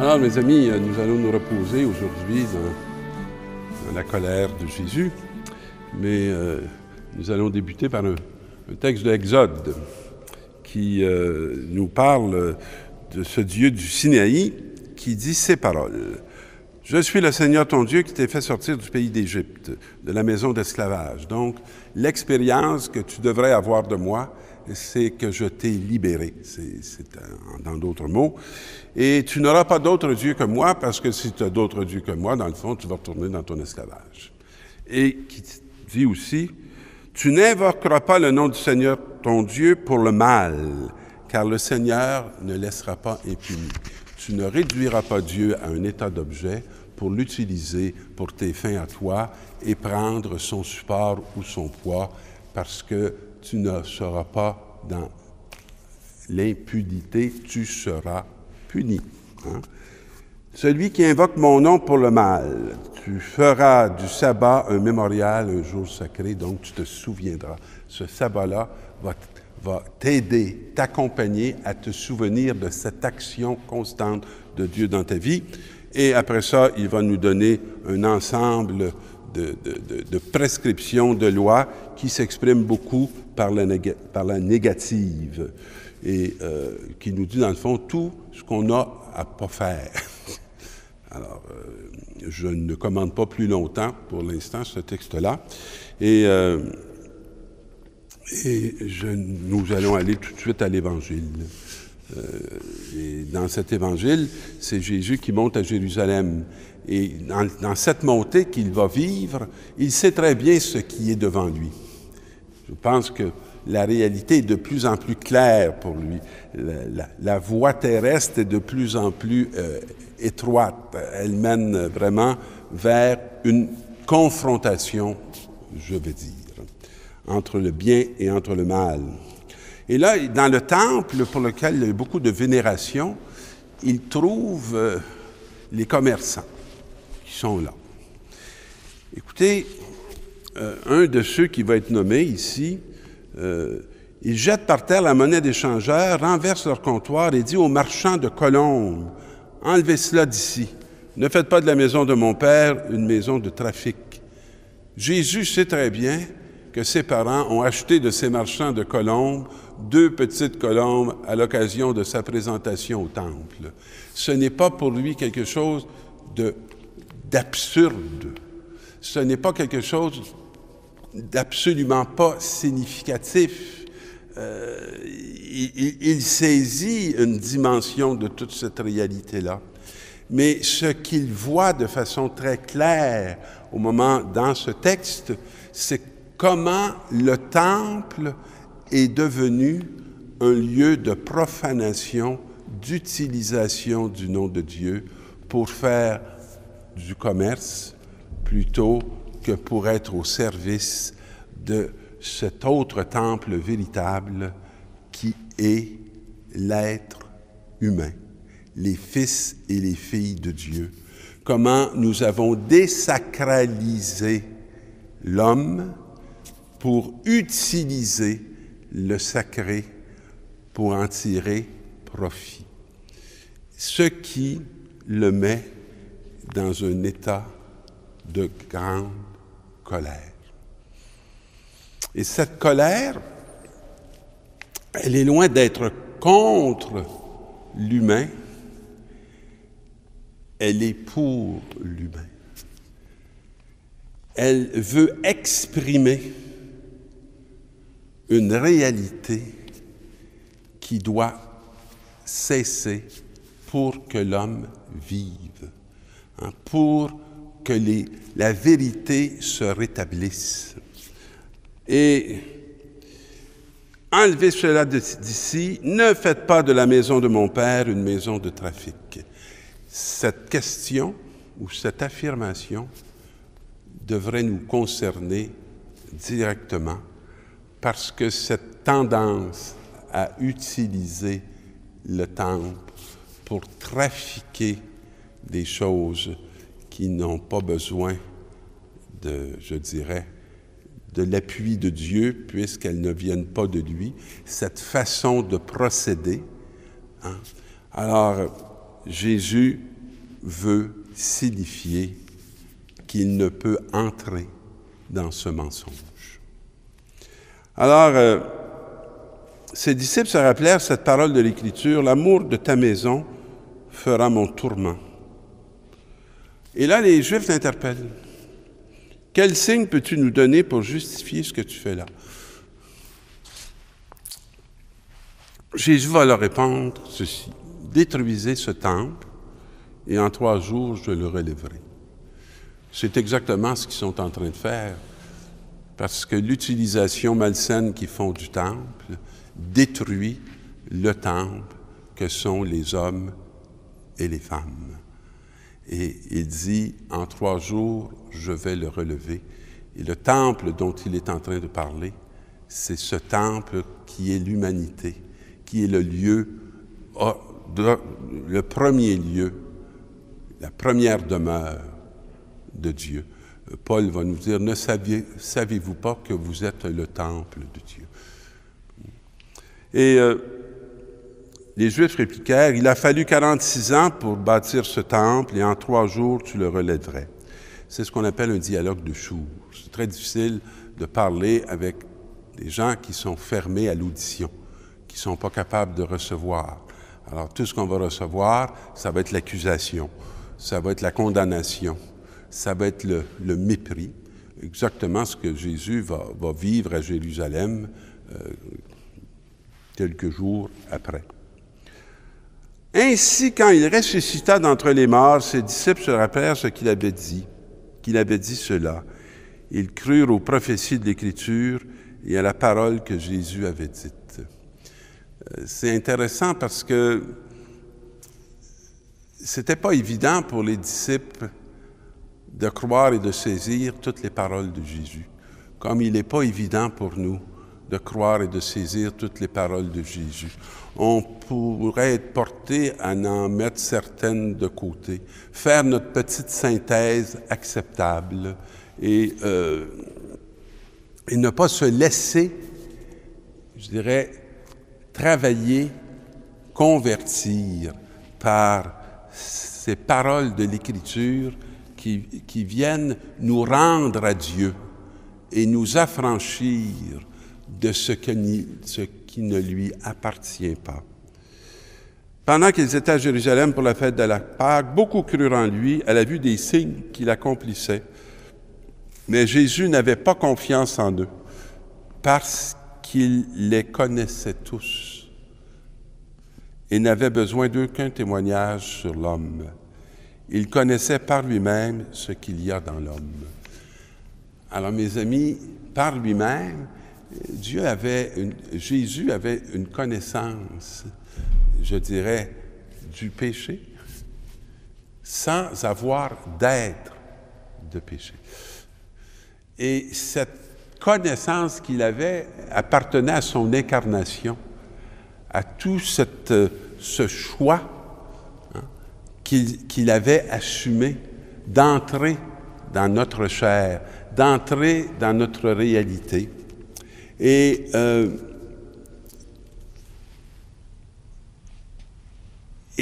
Alors, mes amis, nous allons nous reposer aujourd'hui dans la colère de Jésus, mais nous allons débuter par un texte de l'Exode qui nous parle de ce Dieu du Sinaï qui dit ces paroles. « Je suis le Seigneur ton Dieu qui t'ai fait sortir du pays d'Égypte, de la maison d'esclavage. » Donc, l'expérience que tu devrais avoir de moi, c'est que je t'ai libéré. C'est dans d'autres mots. Et tu n'auras pas d'autre Dieu que moi, parce que si tu as d'autres dieux que moi, dans le fond, tu vas retourner dans ton esclavage. Et qui dit aussi, tu n'invoqueras pas le nom du Seigneur ton Dieu pour le mal, car le Seigneur ne laissera pas impuni. Tu ne réduiras pas Dieu à un état d'objet pour l'utiliser pour tes fins à toi et prendre son support ou son poids, parce que tu ne seras pas dans l'impunité, tu seras puni. Hein? Celui qui invoque mon nom pour le mal, tu feras du sabbat un mémorial, un jour sacré, donc tu te souviendras. Ce sabbat-là va t'aider, t'accompagner à te souvenir de cette action constante de Dieu dans ta vie. Et après ça, il va nous donner un ensemble de prescriptions, de lois qui s'expriment beaucoup par la négative et qui nous dit, dans le fond, tout ce qu'on a à pas faire. Alors, je ne commande pas plus longtemps, pour l'instant, ce texte-là. Et nous allons aller tout de suite à l'Évangile. Et dans cet Évangile, c'est Jésus qui monte à Jérusalem. Et dans cette montée qu'il va vivre, il sait très bien ce qui est devant lui. Je pense que la réalité est de plus en plus claire pour lui. La voie terrestre est de plus en plus étroite. Elle mène vraiment vers une confrontation, je veux dire, entre le bien et entre le mal. Et là, dans le temple, pour lequel il y a beaucoup de vénération, il trouve les commerçants qui sont là. Écoutez, un de ceux qui va être nommé ici, il jette par terre la monnaie des changeurs, renverse leur comptoir et dit aux marchands de colombes, « Enlevez cela d'ici. Ne faites pas de la maison de mon père une maison de trafic. » Jésus sait très bien que ses parents ont acheté de ces marchands de colombes 2 petites colombes à l'occasion de sa présentation au temple. Ce n'est pas pour lui quelque chose d'absurde. Ce n'est pas quelque chose d'absolument pas significatif. Il saisit une dimension de toute cette réalité-là. Mais ce qu'il voit de façon très claire dans ce texte, c'est comment le temple est devenu un lieu de profanation, d'utilisation du nom de Dieu pour faire du commerce plutôt que pour être au service de cet autre temple véritable qui est l'être humain, les fils et les filles de Dieu. Comment nous avons désacralisé l'homme pour utiliser le sacré pour en tirer profit. Ce qui le met dans un état de grande colère. Et cette colère, elle est loin d'être contre l'humain, elle est pour l'humain. Elle veut exprimer une réalité qui doit cesser pour que l'homme vive, pour que la vérité se rétablisse. Et enlevez cela d'ici, ne faites pas de la maison de mon père une maison de trafic. Cette question ou cette affirmation devrait nous concerner directement parce que cette tendance à utiliser le temple pour trafiquer des choses qui n'ont pas besoin je dirais, de l'appui de Dieu, puisqu'elles ne viennent pas de lui, cette façon de procéder. Alors, Jésus veut signifier qu'il ne peut entrer dans ce mensonge. Alors, ses disciples se rappelèrent cette parole de l'Écriture, « L'amour de ta maison fera mon tourment. » Et là, les Juifs l'interpellent. « Quel signe peux-tu nous donner pour justifier ce que tu fais là? » Jésus va leur répondre ceci, « Détruisez ce temple, et en 3 jours, je le relèverai. » C'est exactement ce qu'ils sont en train de faire, parce que l'utilisation malsaine qu'ils font du temple détruit le temple que sont les hommes et les femmes. Et il dit, en 3 jours, je vais le relever. Et le temple dont il est en train de parler, c'est ce temple qui est l'humanité, qui est le lieu, le premier lieu, la première demeure de Dieu. Paul va nous dire, ne savez-vous pas que vous êtes le temple de Dieu? Et les Juifs répliquèrent, il a fallu 46 ans pour bâtir ce temple et en 3 jours tu le relèverais. C'est ce qu'on appelle un dialogue de sourds. C'est très difficile de parler avec des gens qui sont fermés à l'audition, qui ne sont pas capables de recevoir. Alors tout ce qu'on va recevoir, ça va être l'accusation, ça va être la condamnation, ça va être le mépris, exactement ce que Jésus va vivre à Jérusalem quelques jours après. Ainsi, quand il ressuscita d'entre les morts, ses disciples se rappelèrent ce qu'il avait dit cela. Ils crurent aux prophéties de l'Écriture et à la parole que Jésus avait dite. C'est intéressant parce que c'était pas évident pour les disciples de croire et de saisir toutes les paroles de Jésus, comme il n'est pas évident pour nous de croire et de saisir toutes les paroles de Jésus. On pourrait être porté à en mettre certaines de côté, faire notre petite synthèse acceptable et ne pas se laisser, je dirais, travailler, convertir par ces paroles de l'Écriture qui viennent nous rendre à Dieu et nous affranchir de ce qui ne lui appartient pas. Pendant qu'ils étaient à Jérusalem pour la fête de la Pâque, beaucoup crurent en lui à la vue des signes qu'il accomplissait. Mais Jésus n'avait pas confiance en eux parce qu'il les connaissait tous et n'avait besoin d'aucun témoignage sur l'homme. Il connaissait par lui-même ce qu'il y a dans l'homme. Alors, mes amis, par lui-même, Jésus avait une connaissance, je dirais, du péché, sans avoir d'être de péché. Et cette connaissance qu'il avait appartenait à son incarnation, à tout ce choix qu'il avait assumé d'entrer dans notre chair, d'entrer dans notre réalité. Et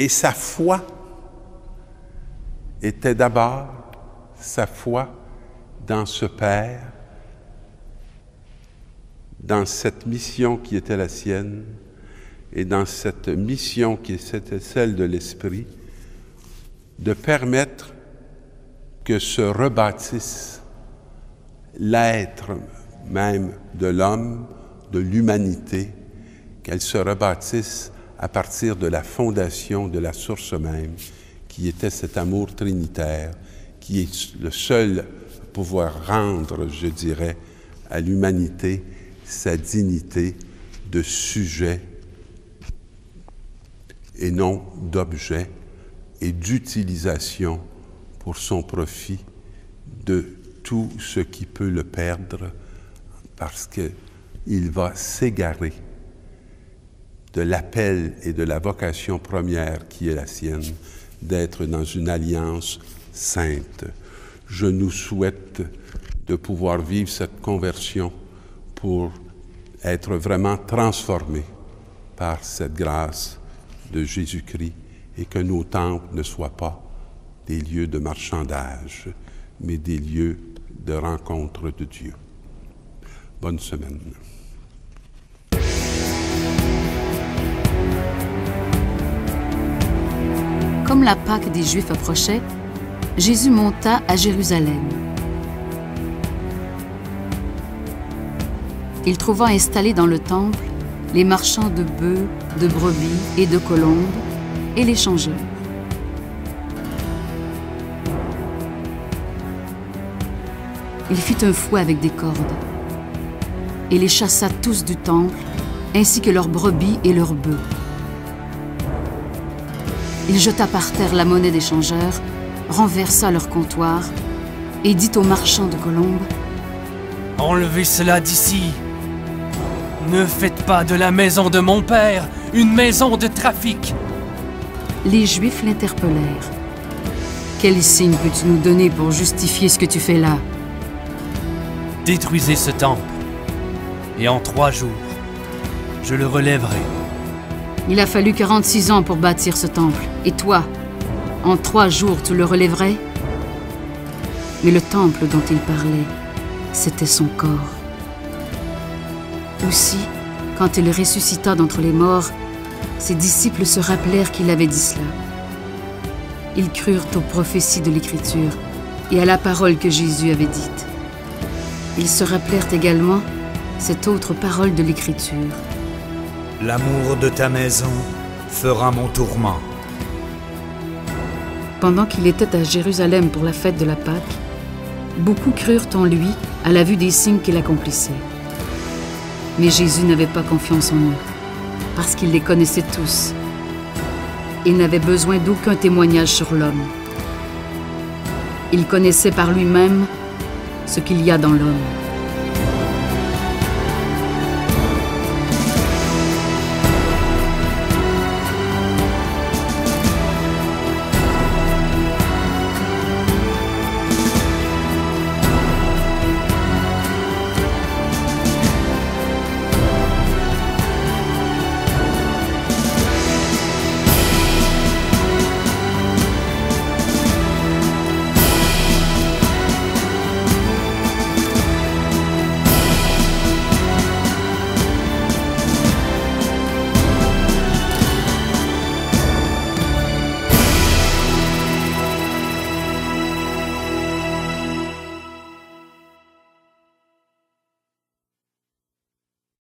sa foi était d'abord sa foi dans ce Père, dans cette mission qui était la sienne, et dans cette mission qui était celle de l'Esprit, de permettre que se rebâtisse l'être même de l'homme, de l'humanité, qu'elle se rebâtisse à partir de la fondation, de la source même, qui était cet amour trinitaire, qui est le seul à pouvoir rendre, je dirais, à l'humanité sa dignité de sujet et non d'objet et d'utilisation pour son profit de tout ce qui peut le perdre parce qu'il va s'égarer de l'appel et de la vocation première qui est la sienne, d'être dans une alliance sainte. Je nous souhaite de pouvoir vivre cette conversion pour être vraiment transformés par cette grâce de Jésus-Christ et que nos temples ne soient pas des lieux de marchandage, mais des lieux de rencontre de Dieu. Bonne semaine. Comme la Pâque des Juifs approchait, Jésus monta à Jérusalem. Il trouva installés dans le temple les marchands de bœufs, de brebis et de colombes, et les changeurs. Il fit un fouet avec des cordes, et les chassa tous du temple, ainsi que leurs brebis et leurs bœufs. Il jeta par terre la monnaie des changeurs, renversa leur comptoir, et dit aux marchands de colombes: « Enlevez cela d'ici! Ne faites pas de la maison de mon père une maison de trafic! » Les Juifs l'interpellèrent. « Quel signe peux-tu nous donner pour justifier ce que tu fais là? » Détruisez ce temple, et en 3 jours, je le relèverai. Il a fallu 46 ans pour bâtir ce temple. Et toi, en 3 jours, tu le relèverais? Mais le temple dont il parlait, c'était son corps. Aussi, quand il ressuscita d'entre les morts, ses disciples se rappelèrent qu'il avait dit cela. Ils crurent aux prophéties de l'Écriture et à la parole que Jésus avait dite. Ils se rappelèrent également cette autre parole de l'Écriture. « L'amour de ta maison fera mon tourment. » Pendant qu'il était à Jérusalem pour la fête de la Pâque, beaucoup crurent en lui à la vue des signes qu'il accomplissait. Mais Jésus n'avait pas confiance en eux, parce qu'il les connaissait tous. Il n'avait besoin d'aucun témoignage sur l'homme. Il connaissait par lui-même ce qu'il y a dans l'homme.